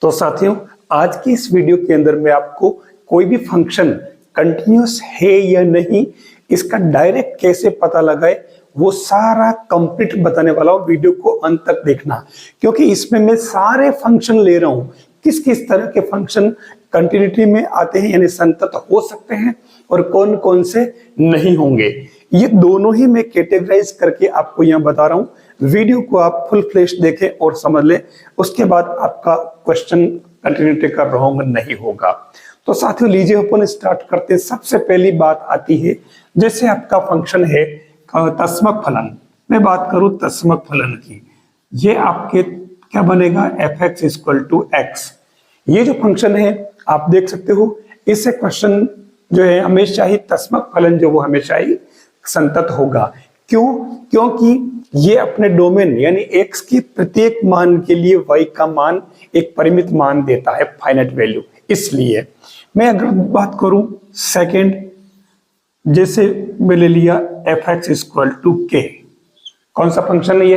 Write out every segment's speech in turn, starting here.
तो साथियों, आज की इस वीडियो के अंदर मैं आपको कोई भी फंक्शन कंटिन्यूअस है या नहीं, इसका डायरेक्ट कैसे पता लगाए, वो सारा कंप्लीट बताने वाला हूं। वीडियो को अंत तक देखना, क्योंकि इसमें मैं सारे फंक्शन ले रहा हूं। किस किस तरह के फंक्शन कंटिन्यूटी में आते हैं, यानी संतत हो सकते हैं, और कौन कौन से नहीं होंगे, ये दोनों ही मैं कैटेगराइज करके आपको यहाँ बता रहा हूं। वीडियो को आप फुल फ्लैश देखें और समझ लें, उसके बाद आपका क्वेश्चन कंटिन्यूटी का रॉन्ग नहीं होगा। तो साथियों, लीजिए अपन स्टार्ट करते हैं। सबसे पहली बात आती है, जैसे आपका फंक्शन है तस्मक फलन। मैं बात करूं तस्मक फलन की, ये आपके क्या बनेगा, fx इक्वल टू एक्स। ये जो फंक्शन है आप देख सकते हो, इससे क्वेश्चन जो है हमेशा ही तस्मक फलन जो वो हमेशा ही संतत होगा। क्यों? क्योंकि ये अपने डोमेन यानी x के प्रत्येक मान के लिए y का मान एक परिमित मान देता है, फाइनाइट वैल्यू। इसलिए मैं अगर बात करूं सेकंड, जैसे मैं ले लिया fx इक्वल टू k। कौन सा फंक्शन है ये?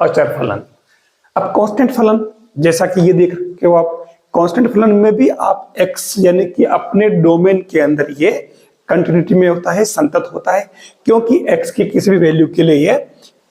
अचर फलन। अब कांस्टेंट फलन, जैसा कि ये देख रहे हो आप, कांस्टेंट फलन में भी आप x यानी कि अपने डोमेन के अंदर ये कंटिन्यूटी में होता है, संतत होता है, क्योंकि x की किसी भी वैल्यू के लिए ये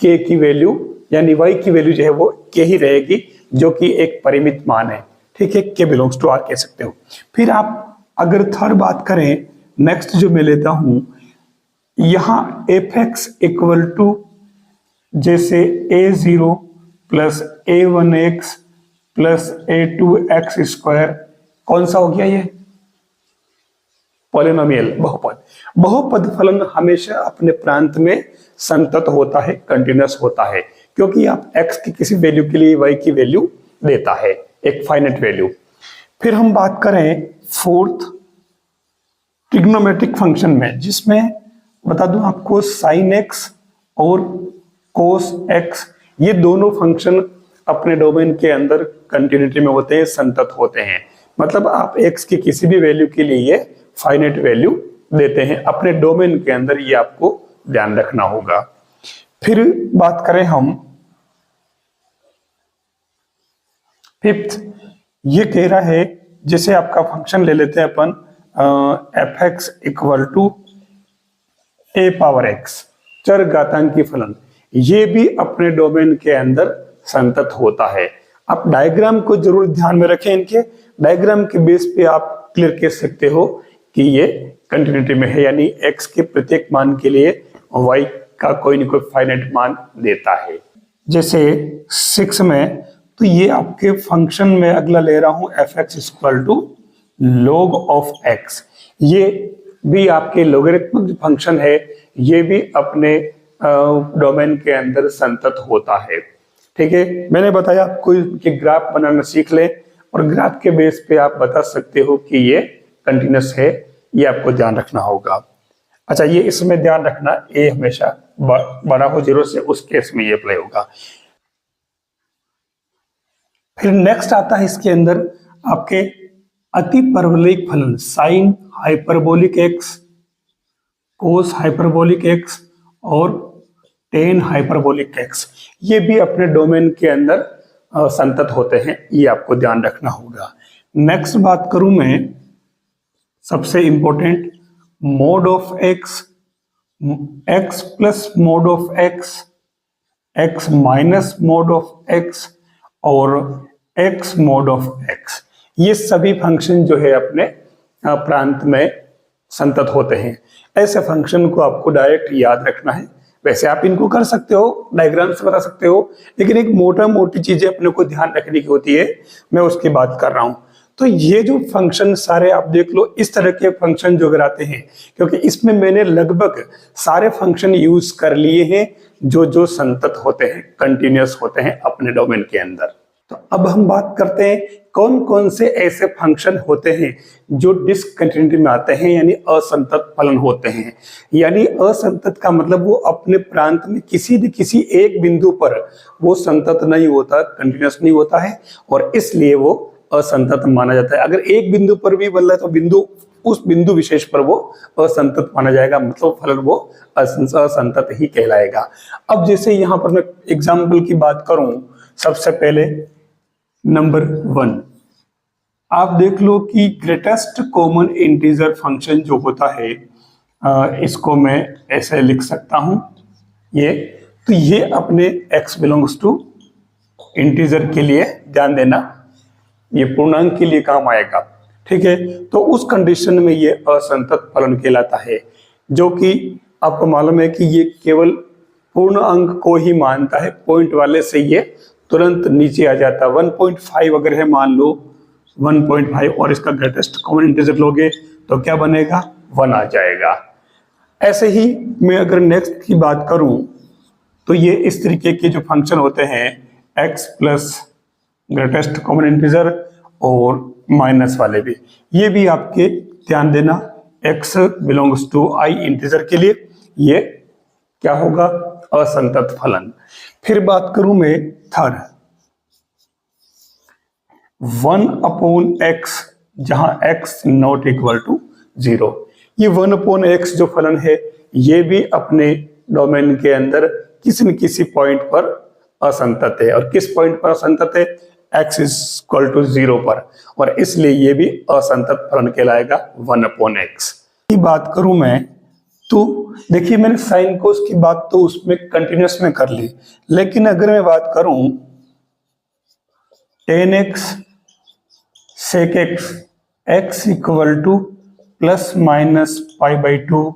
k की वैल्यू यानी y की वैल्यू जो है वो k ही रहेगी, जो कि एक परिमित मान है। ठीक है, k बिलोंग्स टू r कह सकते हो। फिर आप अगर थर्ड बात करें, नेक्स्ट जो मैं लेता हूं, यहां fx इक्वल टू जैसे a0 plus a1x plus a2x square, कौन सा हो गया ये? पॉलिनोमियल, बहुपद। बहुपद फलन हमेशा अपने प्रांत में संतत होता है, कंटिन्यूअस होता है, क्योंकि आप x की किसी वैल्यू के लिए y की वैल्यू देता है, एक फाइनाइट वैल्यू। फिर हम बात करें फोर्थ ट्रिग्नोमेट्रिक फंक्शन में, जिसमें बता दूं आपको sin x और cos x, ये दोनों फंक्शन अपने डोमेन के अंदर कंटिन्यूटी में होते हैं, संतत होते हैं। मतलब आप x की किसी भी वैल्यू के लिए ये फाइनाइट वैल्यू देते हैं अपने डोमेन के अंदर, ये आपको ध्यान रखना होगा। फिर बात करें हम फिफ्थ, ये कह रहा है, जैसे आपका फंक्शन ले लेते हैं अपन fx equal to a power x, चर घातांकी फलन। ये भी अपने डोमेन के अंदर संतत होता है। आप डायग्राम को जरूर ध्यान में रखें, इनके डायग्राम के बेस पे आप क्लियर कर सकते हो कि ये कंटिन्यूटी में है, यानी x के प्रत्येक मान के लिए y का कोई न कोई फाइनाइट मान देता है। जैसे 6 में, तो ये आपके फंक्शन में अगला ले रहा हूं fx equal to log of x। ये भी आपके लोगरिथमिक फंक्शन है, ये भी अपने डोमेन के अंदर संतत होता है। ठीक है, मैंने बताया आपको कि ग्राफ बनाना सीख ले, और ग्राफ के बेस पे आप बता सकते हो कि ये कंटिन्यूअस है, ये आपको ध्यान रखना होगा। अच्छा, ये इसमें ध्यान रखना, ए हमेशा बड़ा हो 0 से, उस केस में ये अप्लाई होगा। फिर नेक्स्ट आता है इसके अंदर आपके अति परवलयिक फलन, sine hyperbolic x, cos hyperbolic x और टेन हाइपरबोलिक एक्स, ये भी अपने डोमेन के अंदर संतत होते हैं, ये आपको ध्यान रखना होगा। नेक्स्ट बात करूं मैं, सबसे important, mode of x, x plus mode of x, x minus mode of x और एक्स मोड ऑफ एक्स, ये सभी फंक्शन जो है अपने प्रांत में संतत होते हैं। ऐसे फंक्शन को आपको डायरेक्ट याद रखना है। वैसे आप इनको कर सकते हो, डायग्राम से बता सकते हो, लेकिन एक मोटी चीजें अपने को ध्यान रखने की होती है, मैं उसकी बात कर रहा हूं। तो ये जो फंक्शन सारे आप देख लो, इस तरह के फंक्शन जो अगर आते हैं, क्योंकि इसमें मैंने लगभग सारे फंक्शन यूज कर लिए हैं जो संतत होते हैं, कंटिन्यूअस होते हैं अपने डोमेन के अंदर। तो अब हम बात करते हैं कौन कौन से ऐसे फंक्शन होते हैं जो डिसकंटिन्यूटी में आते हैं, यानी असंतत फलन होते हैं। यानी असंतत का मतलब वो अपने प्रांत में किसी न किसी एक बिंदु पर वो संतत नहीं होता, कंटिन्यूअस नहीं होता है, और इसलिए वो असंतत माना जाता है। अगर एक बिंदु पर भी बदला तो उस बिंदु विशेष पर वो असंतत माना जाएगा, मतलब फलन वो असंतत ही कहलाएगा। अब जैसे यहाँ पर मैं एग्जाम्पल की बात करूं, सबसे पहले नंबर 1, आप देख लो कि ग्रेटेस्ट कॉमन इंटीजर फंक्शन जो होता है, इसको मैं ऐसे लिख सकता हूं तो ये अपने x बिलोंग्स टू इंटीजर के लिए ध्यान देना, ये पूर्णांक के लिए काम आएगा। ठीक है, तो उस कंडीशन में ये असंतत फलन कहलाता है, जो कि आपको मालूम है कि ये केवल पूर्ण अंक को ही मानता है, पॉइंट वाले से ये तुरंत नीचे आ जाता है। 1.5 अगर है मान लो 1.5 और इसका ग्रेटेस्ट कॉमन इंटीजर लोगे तो क्या बनेगा, 1 आ जाएगा। ऐसे ही मैं अगर नेक्स्ट की बात करूं तो ये इस तरीके के जो फंक्शन होते हैं x plus greatest common integer और माइनस वाले भी, ये भी आपके ध्यान देना x belongs to i integer के लिए ये क्या होगा, असंतत फलन। फिर बात करूं मैं थर्ड, 1/x जहां x नॉट इक्वल टू 0, ये 1/x जो फलन है ये भी अपने डोमेन के अंदर किसी न किसी पॉइंट पर असंतत है। और किस पॉइंट पर असंतत है, x इक्वल टू 0 पर, और इसलिए ये भी असंतत फलन कहलाएगा 1/x। की बात करूं मैं तो देखिए मैंने साइन कोस की बात तो उसमें कंटिन्यूस में कर ली, लेकिन अगर मैं बात करूं tan x sec x equal to plus minus π/2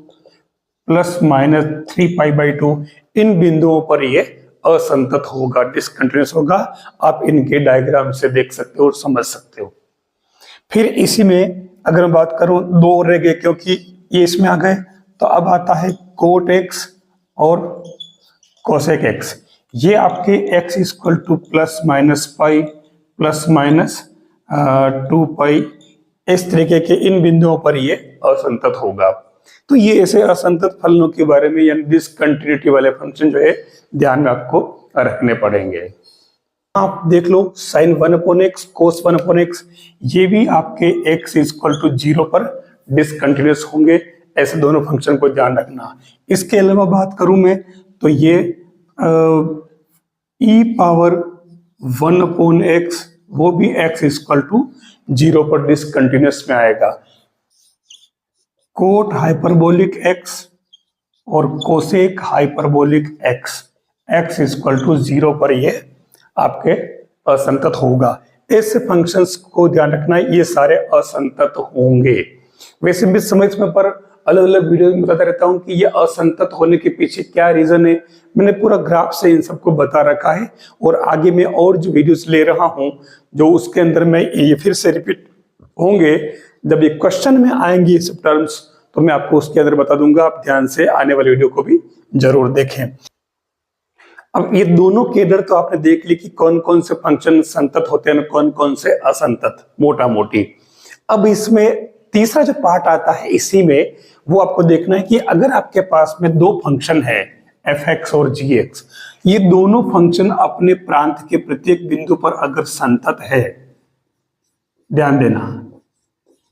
plus minus 3π/2, इन बिंदुओं पर ये असंतत होगा, डिसकंटिन्यूस होगा। आप इनके डायग्राम से देख सकते हो और समझ सकते हो। फिर इसी में अगर मैं बात करूं, दो और रह गए क्योंकि ये इसमें आ गए, तो अब आता है कोट x और कोसेक x। ये आपके x equal to plus minus pi plus minus 2π, इस तरीके के इन बिंदुओं पर ये असंतत होगा। तो ये ऐसे असंतत फलनों के बारे में यानी डिसकंटिन्यूटी वाले फंक्शन जो है ध्यान में आपको रखने पड़ेंगे। आप देख लो साइन 1/x कोस 1/x, ये भी आपके x इक्वल टू 0 पर डिसकंटिन्यूस होंगे। ऐसे दोनों फंक्शन को ध्यान रखना। इसके अलावा बात करूं मैं तो ये e पावर 1/x वो भी x इक्वल टू 0 पर डिसकंटिन्यूस में आएगा। कोट हाइपरबोलिक x और cosec hyperbolic x equal to 0 पर ये आपके असंतत होगा। ऐसे फंक्शंस को ध्यान रखना, ये सारे असंतत होंगे। वैसे भी समय समय पर अलग अलग वीडियो में बताता रहता हूं कि ये असंतत होने के पीछे क्या रीजन है। मैंने पूरा ग्राफ से इन सबको बता रखा है, और आगे मैं और जो वीडियोस ले रहा हूं जो उसके अंदर में ये फिर से रिपीट होंगे। जब ये क्वेश्चन में आएंगे ये सब टर्म्स तो मैं आपको उसके अंदर बता दूंगा। आप ध्यान से आने वाले वीडियो को भी जरूर देखें। अब ये दोनों के इधर तो आपने देख ली कि कौन कौन से फंक्शन संतत होते हैं, कौन कौन से असंतत, मोटा मोटी। अब इसमें तीसरा जो पार्ट आता है इसी में, वो आपको देखना है कि अगर आपके पास में दो फंक्शन है f(x) और g(x), ये दोनों फंक्शन अपने प्रांत के प्रत्येक बिंदु पर अगर संतत है, ध्यान देना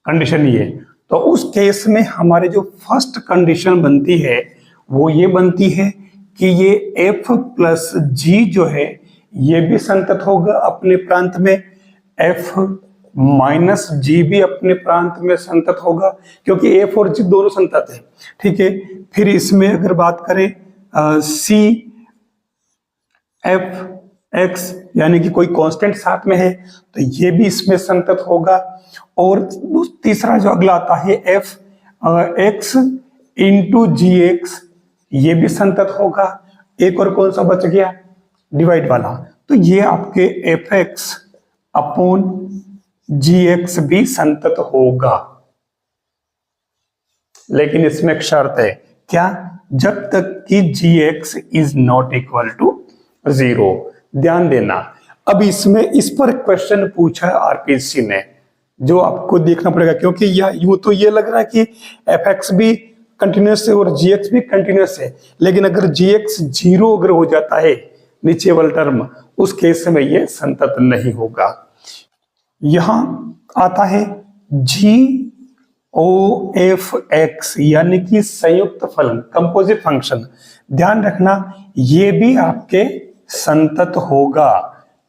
कंडीशन ये, तो उस केस में हमारे जो फर्स्ट कंडीशन बनती है वो ये बनती है कि ये f प्लस g जो है ये भी संतत होगा अपने प्रांत में, f माइनस g भी अपने प्रांत में संतत होगा, क्योंकि f और g दोनों संतत है। ठीक है, फिर इसमें अगर बात करें c f x यानी कि कोई कांस्टेंट साथ में है तो ये भी इसमें संतत होगा। और तीसरा जो अगला आता है f x इंटू जी एक्स, ये भी संतत होगा। एक और कौन सा बच गया, डिवाइड वाला, तो ये आपके एफ एक्स अपॉन जी एक्स भी संतत होगा। लेकिन इसमें एक शर्त है, क्या, जब तक कि g x is not equal to 0। ध्यान देना, अब इसमें इस पर क्वेश्चन पूछा है आरपीसी ने, जो आपको देखना पड़ेगा, क्योंकि यूं तो ये लग रहा है कि एफ एक्स भी कंटिन्यूस है और जी एक्स भी कंटिन्यूस है, लेकिन अगर जी एक्स 0 अगर हो जाता है नीचे वाला टर्म, उस केस में ये संतत नहीं होगा। यहां आता है जी ओ एफ एक्स यानी कि संयुक्त फलन, कंपोजिट फंक्शन। ध्यान रखना ये भी आपके संतत होगा।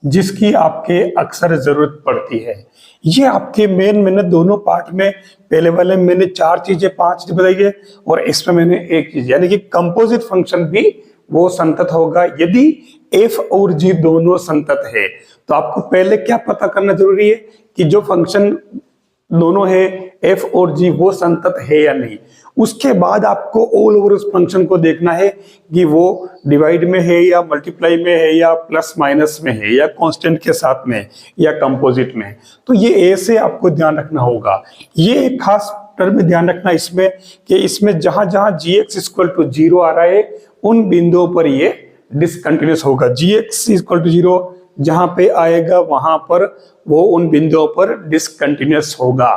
जिसकी आपके अक्सर जरूरत पड़ती है। ये आपके मैंने दोनों पार्ट में, पहले वाले में मैंने 5 चीजें बताई है और इसमें मैंने एक चीज, यानी कि कंपोजिट फंक्शन भी वो संतत होगा यदि एफ और जी दोनों संतत है। तो आपको पहले क्या पता करना जरूरी है कि जो फंक्शन दोनों है एफ और जी वो संतत है या नहीं। उसके बाद आपको ऑल ओवर उस फंक्शन को देखना है कि वो डिवाइड में है या मल्टीप्लाई में है या प्लस माइनस में है या कांस्टेंट के साथ में या कंपोजिट में है। तो ये ऐसे आपको ध्यान रखना होगा। ये एक खास टर्म में ध्यान रखना इसमें कि इसमें जहां जहां जी एक्स इक्वल टू 0 आ रहा है उन बिंदुओं पर ये डिसकंटिन्यूस होगा। जी एक्स इक्वल टू 0 जहां पे आएगा वहां पर वो उन बिंदुओं पर डिसकंटिन्यूस होगा,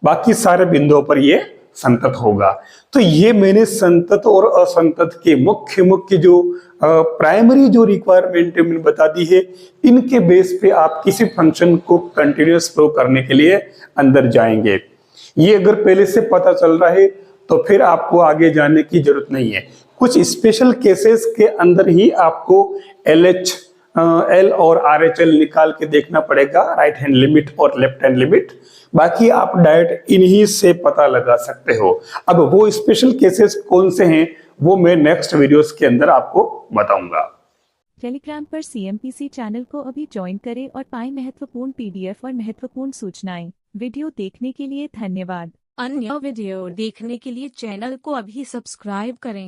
बाकी सारे बिंदुओं पर ये संतत होगा। तो ये मैंने संतत और असंतत के मुख्य जो प्राइमरी जो रिक्वायरमेंट मैंने बता दी है, इनके बेस पे आप किसी फंक्शन को कंटिन्यूस फ्लो करने के लिए अंदर जाएंगे। ये अगर पहले से पता चल रहा है तो फिर आपको आगे जाने की जरूरत नहीं है। कुछ स्पेशल केसेस के अंदर ही आपको एल और RHL निकाल के देखना पड़ेगा, राइट हैंड लिमिट और लेफ्ट हैंड लिमिट। बाकी आप डायरेक्ट इन्हीं से पता लगा सकते हो। अब वो स्पेशल केसेस कौन से हैं वो मैं नेक्स्ट वीडियोस के अंदर आपको बताऊंगा। टेलीग्राम पर CMPC चैनल को अभी ज्वाइन करें और पाएं महत्वपूर्ण PDF और महत्वपूर्ण सूचनाएं। वीडियो देखने के लिए धन्यवाद। अन्य वीडियो देखने के लिए चैनल को अभी सब्सक्राइब करें।